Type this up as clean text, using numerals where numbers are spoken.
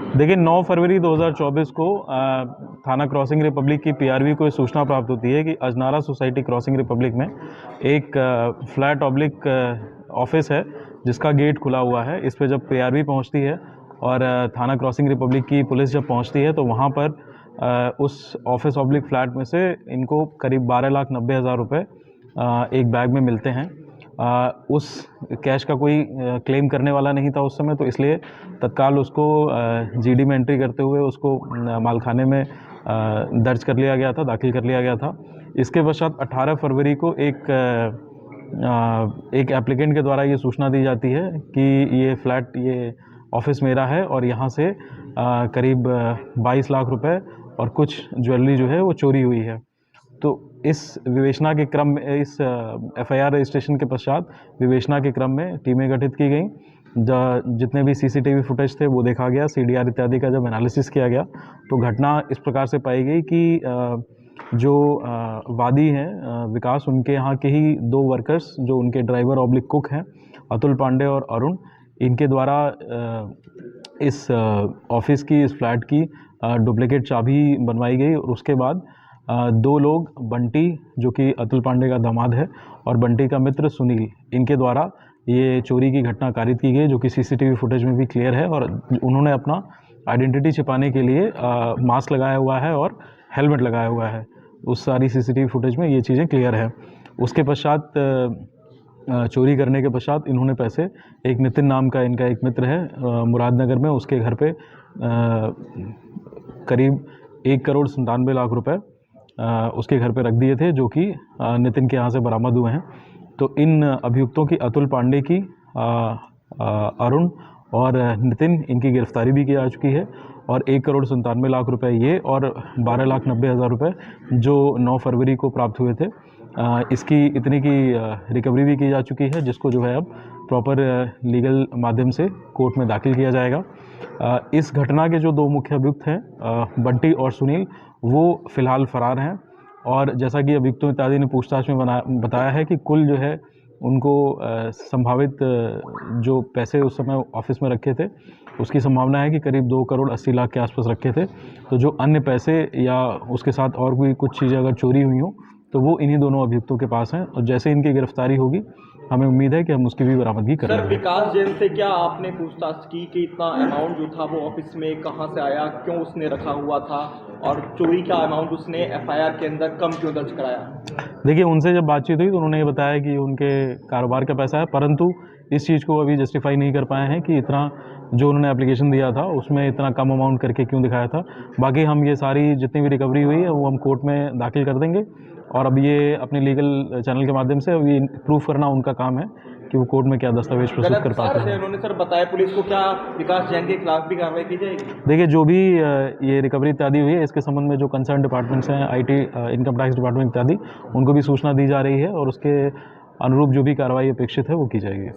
देखिए 9 फरवरी 2024 को थाना क्रॉसिंग रिपब्लिक की पीआरवी को सूचना प्राप्त होती है कि अजनारा सोसाइटी क्रॉसिंग रिपब्लिक में एक फ्लैट ऑब्लिक ऑफिस है जिसका गेट खुला हुआ है। इस पे जब पीआरवी पहुंचती है और थाना क्रॉसिंग रिपब्लिक की पुलिस जब पहुंचती है तो वहां पर उस ऑफिस ऑब्लिक फ्लैट में से इनको करीब 12,90,000 रुपये एक बैग में मिलते हैं। उस कैश का कोई क्लेम करने वाला नहीं था उस समय, तो इसलिए तत्काल उसको जीडी में एंट्री करते हुए उसको मालखाने में दर्ज कर लिया गया था, दाखिल कर लिया गया था। इसके पश्चात 18 फरवरी को एक एप्लीकेंट के द्वारा ये सूचना दी जाती है कि ये ऑफिस मेरा है और यहाँ से करीब 22 लाख रुपए और कुछ ज्वेलरी जो है वो चोरी हुई है। तो इस विवेचना के क्रम में, इस एफआईआर रजिस्ट्रेशन के पश्चात विवेचना के क्रम में टीमें गठित की गई। जितने भी सीसीटीवी फुटेज थे वो देखा गया, सीडीआर इत्यादि का जब एनालिसिस किया गया तो घटना इस प्रकार से पाई गई कि जो वादी हैं विकास, उनके यहाँ के ही 2 वर्कर्स जो उनके ड्राइवर ऑब्लिक कुक हैं, अतुल पांडे और अरुण, इनके द्वारा इस ऑफिस की, इस फ्लैट की डुप्लीकेट चाबी बनवाई गई और उसके बाद 2 लोग, बंटी जो कि अतुल पांडे का दामाद है और बंटी का मित्र सुनील, इनके द्वारा ये चोरी की घटना कारित की गई, जो कि सीसीटीवी फुटेज में भी क्लियर है। और उन्होंने अपना आइडेंटिटी छिपाने के लिए मास्क लगाया हुआ है और हेलमेट लगाया हुआ है। उस सारी सीसीटीवी फुटेज में ये चीज़ें क्लियर है। उसके पश्चात चोरी करने के पश्चात इन्होंने पैसे, एक नितिन नाम का इनका एक मित्र है मुरादनगर में, उसके घर पे करीब 1,97,00,000 रुपये उसके घर पे रख दिए थे, जो कि नितिन के यहाँ से बरामद हुए हैं। तो इन अभियुक्तों की, अतुल पांडे की, अरुण और नितिन, इनकी गिरफ्तारी भी की जा चुकी है और 1,97,00,000 रुपये ये और 12,90,000 रुपये जो 9 फरवरी को प्राप्त हुए थे, इसकी इतनी की रिकवरी भी की जा चुकी है, जिसको जो है अब प्रॉपर लीगल माध्यम से कोर्ट में दाखिल किया जाएगा। इस घटना के जो 2 मुख्य अभियुक्त हैं, बंटी और सुनील, वो फ़िलहाल फ़रार हैं और जैसा कि अभियुक्तों इत्यादि ने पूछताछ में बताया है कि कुल जो है उनको संभावित जो पैसे उस समय ऑफिस में रखे थे उसकी संभावना है कि करीब 2,80,00,000 के आसपास रखे थे। तो जो अन्य पैसे या उसके साथ और भी कुछ चीज़ें अगर चोरी हुई हों तो वो इन्हीं दोनों अभियुक्तों के पास हैं और जैसे इनकी गिरफ्तारी होगी हमें उम्मीद है कि हम उसकी भी बरामदगी कर लेंगे। सर, विकास जैन से क्या आपने पूछताछ की कि इतना अमाउंट जो था वो ऑफिस में कहाँ से आया, क्यों उसने रखा हुआ था और चोरी का अमाउंट उसने एफआईआर के अंदर कम क्यों दर्ज कराया? देखिए, उनसे जब बातचीत हुई तो उन्होंने ये बताया कि उनके कारोबार का पैसा है, परंतु इस चीज़ को अभी जस्टिफाई नहीं कर पाए हैं कि इतना जो उन्होंने एप्लीकेशन दिया था उसमें इतना कम अमाउंट करके क्यों दिखाया था। बाकी हम ये सारी जितनी भी रिकवरी हुई है वो हम कोर्ट में दाखिल कर देंगे और अब ये अपने लीगल चैनल के माध्यम से अभी प्रूफ करना उनका काम है कि वो कोर्ट में क्या दस्तावेज प्रस्तुत कर पाते हैं। उन्होंने सर बताया पुलिस को, क्या विकास जैन के खिलाफ भी कार्रवाई की जाएगी? देखिए, जो भी ये रिकवरी इत्यादि हुई है इसके संबंध में जो कंसर्न डिपार्टमेंट्स हैं, आईटी, इनकम टैक्स डिपार्टमेंट इत्यादि, उनको भी सूचना दी जा रही है और उसके अनुरूप जो भी कार्रवाई अपेक्षित है वो की जाएगी।